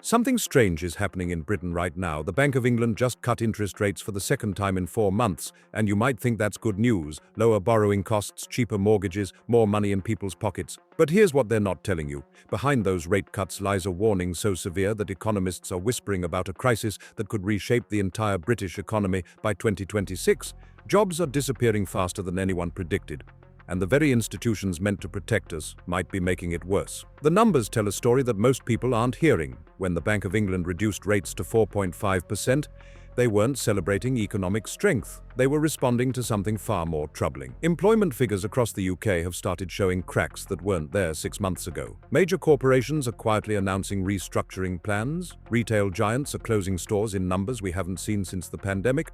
Something strange is happening in Britain right now. The Bank of England just cut interest rates for the second time in 4 months, and you might think that's good news. Lower borrowing costs, cheaper mortgages, more money in people's pockets. But here's what they're not telling you. Behind those rate cuts lies a warning so severe that economists are whispering about a crisis that could reshape the entire British economy by 2026. Jobs are disappearing faster than anyone predicted, and the very institutions meant to protect us might be making it worse. The numbers tell a story that most people aren't hearing. When the Bank of England reduced rates to 4.5%, they weren't celebrating economic strength. They were responding to something far more troubling. Employment figures across the UK have started showing cracks that weren't there 6 months ago. Major corporations are quietly announcing restructuring plans. Retail giants are closing stores in numbers we haven't seen since the pandemic.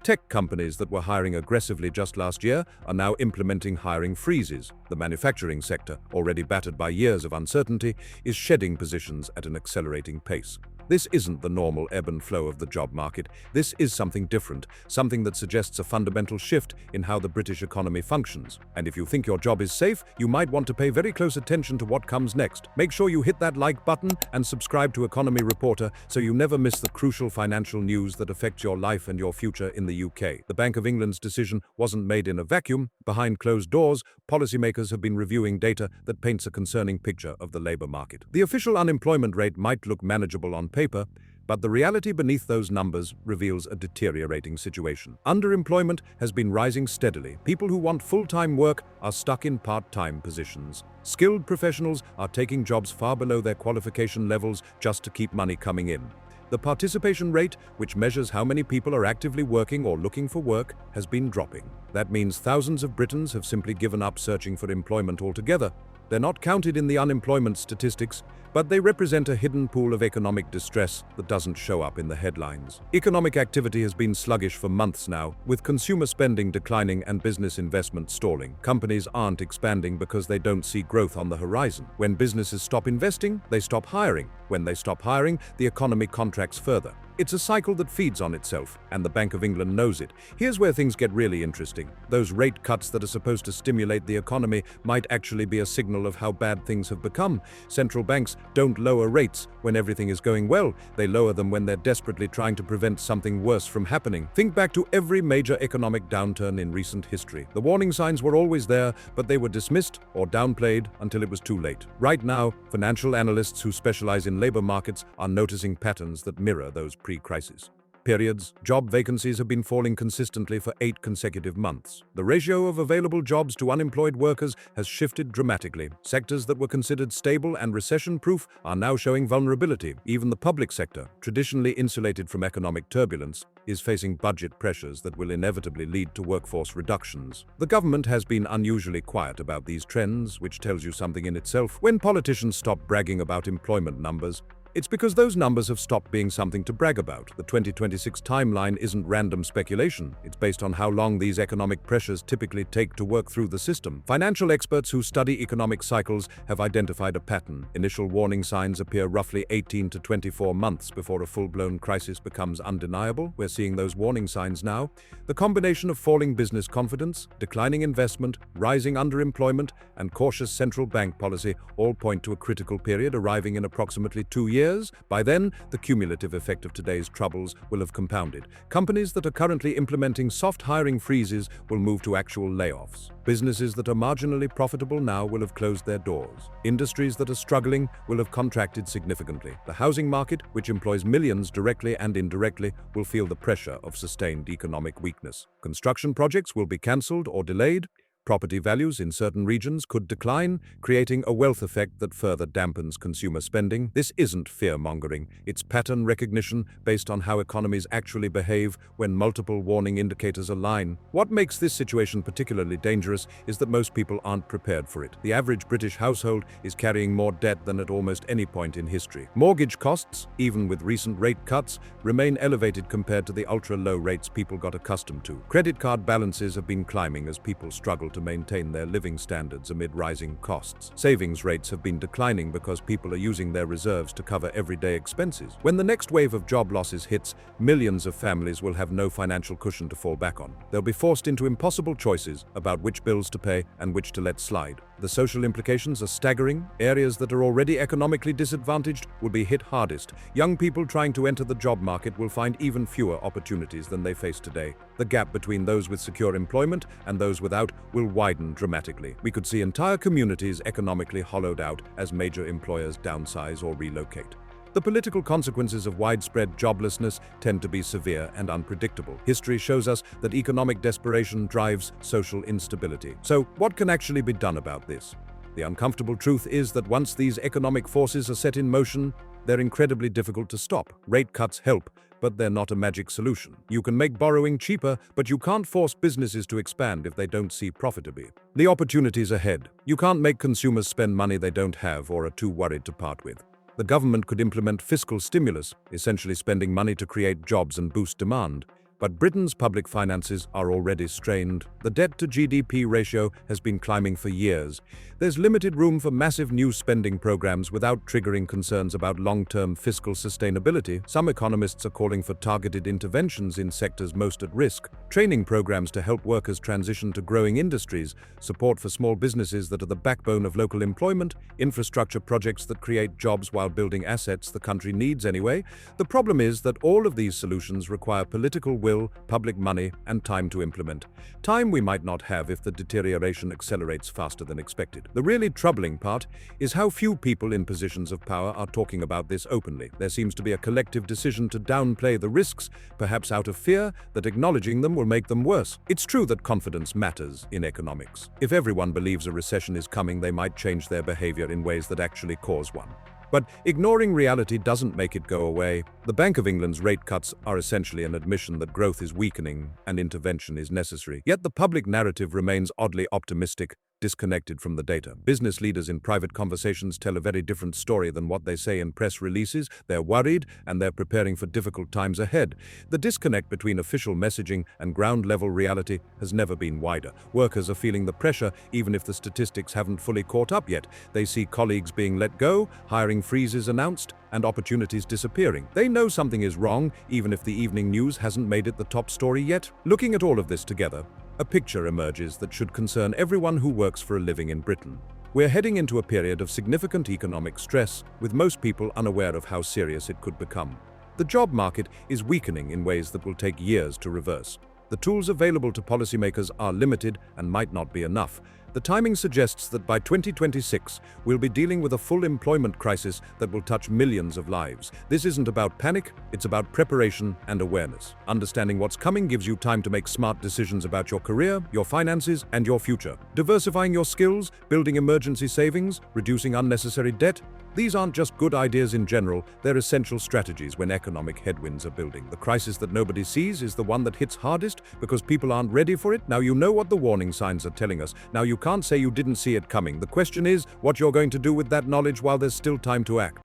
Tech companies that were hiring aggressively just last year are now implementing hiring freezes. The manufacturing sector, already battered by years of uncertainty, is shedding positions at an accelerating pace. This isn't the normal ebb and flow of the job market. This is something different, something that suggests a fundamental shift in how the British economy functions. And if you think your job is safe, you might want to pay very close attention to what comes next. Make sure you hit that like button and subscribe to Economy Reporter so you never miss the crucial financial news that affects your life and your future in the UK. The Bank of England's decision wasn't made in a vacuum. Behind closed doors, policymakers have been reviewing data that paints a concerning picture of the labour market. The official unemployment rate might look manageable on paper, but the reality beneath those numbers reveals a deteriorating situation. Underemployment has been rising steadily. People who want full-time work are stuck in part-time positions. Skilled professionals are taking jobs far below their qualification levels just to keep money coming in. The participation rate, which measures how many people are actively working or looking for work, has been dropping. That means thousands of Britons have simply given up searching for employment altogether. They're not counted in the unemployment statistics, but they represent a hidden pool of economic distress that doesn't show up in the headlines. Economic activity has been sluggish for months now, with consumer spending declining and business investment stalling. Companies aren't expanding because they don't see growth on the horizon. When businesses stop investing, they stop hiring. When they stop hiring, the economy contracts further. It's a cycle that feeds on itself, and the Bank of England knows it. Here's where things get really interesting. Those rate cuts that are supposed to stimulate the economy might actually be a signal of how bad things have become. Central banks don't lower rates when everything is going well. They lower them when they're desperately trying to prevent something worse from happening. Think back to every major economic downturn in recent history. The warning signs were always there, but they were dismissed or downplayed until it was too late. Right now, financial analysts who specialize in labor markets are noticing patterns that mirror those pre-crisis periods. Job vacancies have been falling consistently for 8 consecutive months. The ratio of available jobs to unemployed workers has shifted dramatically. Sectors that were considered stable and recession-proof are now showing vulnerability. Even the public sector, traditionally insulated from economic turbulence, is facing budget pressures that will inevitably lead to workforce reductions. The government has been unusually quiet about these trends, which tells you something in itself. When politicians stop bragging about employment numbers, it's because those numbers have stopped being something to brag about. The 2026 timeline isn't random speculation. It's based on how long these economic pressures typically take to work through the system. Financial experts who study economic cycles have identified a pattern. Initial warning signs appear roughly 18 to 24 months before a full-blown crisis becomes undeniable. We're seeing those warning signs now. The combination of falling business confidence, declining investment, rising underemployment, and cautious central bank policy all point to a critical period arriving in approximately 2 years. By then, the cumulative effect of today's troubles will have compounded. Companies that are currently implementing soft hiring freezes will move to actual layoffs. Businesses that are marginally profitable now will have closed their doors. Industries that are struggling will have contracted significantly. The housing market, which employs millions directly and indirectly, will feel the pressure of sustained economic weakness. Construction projects will be cancelled or delayed. Property values in certain regions could decline, creating a wealth effect that further dampens consumer spending. This isn't fear-mongering, it's pattern recognition based on how economies actually behave when multiple warning indicators align. What makes this situation particularly dangerous is that most people aren't prepared for it. The average British household is carrying more debt than at almost any point in history. Mortgage costs, even with recent rate cuts, remain elevated compared to the ultra-low rates people got accustomed to. Credit card balances have been climbing as people struggle to maintain their living standards amid rising costs. Savings rates have been declining because people are using their reserves to cover everyday expenses. When the next wave of job losses hits, millions of families will have no financial cushion to fall back on. They'll be forced into impossible choices about which bills to pay and which to let slide. The social implications are staggering. Areas that are already economically disadvantaged will be hit hardest. Young people trying to enter the job market will find even fewer opportunities than they face today. The gap between those with secure employment and those without will widen dramatically. We could see entire communities economically hollowed out as major employers downsize or relocate. The political consequences of widespread joblessness tend to be severe and unpredictable. History shows us that economic desperation drives social instability. So, what can actually be done about this? The uncomfortable truth is that once these economic forces are set in motion, they're incredibly difficult to stop. Rate cuts help, but they're not a magic solution. You can make borrowing cheaper, but you can't force businesses to expand if they don't see profitability. The opportunities ahead. You can't make consumers spend money they don't have or are too worried to part with. The government could implement fiscal stimulus, essentially spending money to create jobs and boost demand. But Britain's public finances are already strained. The debt-to-GDP ratio has been climbing for years. There's limited room for massive new spending programs without triggering concerns about long-term fiscal sustainability. Some economists are calling for targeted interventions in sectors most at risk, training programs to help workers transition to growing industries, support for small businesses that are the backbone of local employment, infrastructure projects that create jobs while building assets the country needs anyway. The problem is that all of these solutions require political will, public money, and time to implement. Time we might not have if the deterioration accelerates faster than expected. The really troubling part is how few people in positions of power are talking about this openly. There seems to be a collective decision to downplay the risks, perhaps out of fear that acknowledging them will make them worse. It's true that confidence matters in economics. If everyone believes a recession is coming, they might change their behavior in ways that actually cause one. But ignoring reality doesn't make it go away. The Bank of England's rate cuts are essentially an admission that growth is weakening and intervention is necessary. Yet the public narrative remains oddly optimistic, disconnected from the data. Business leaders in private conversations tell a very different story than what they say in press releases. They're worried and they're preparing for difficult times ahead. The disconnect between official messaging and ground-level reality has never been wider. Workers are feeling the pressure even if the statistics haven't fully caught up yet. They see colleagues being let go, hiring freezes announced, and opportunities disappearing. They know something is wrong, even if the evening news hasn't made it the top story yet. Looking at all of this together, a picture emerges that should concern everyone who works for a living in Britain. We're heading into a period of significant economic stress, with most people unaware of how serious it could become. The job market is weakening in ways that will take years to reverse. The tools available to policymakers are limited and might not be enough. The timing suggests that by 2026, we'll be dealing with a full employment crisis that will touch millions of lives. This isn't about panic, it's about preparation and awareness. Understanding what's coming gives you time to make smart decisions about your career, your finances, and your future. Diversifying your skills, building emergency savings, reducing unnecessary debt. These aren't just good ideas in general, they're essential strategies when economic headwinds are building. The crisis that nobody sees is the one that hits hardest because people aren't ready for it. Now you know what the warning signs are telling us. Now you can't say you didn't see it coming. The question is what you're going to do with that knowledge while there's still time to act.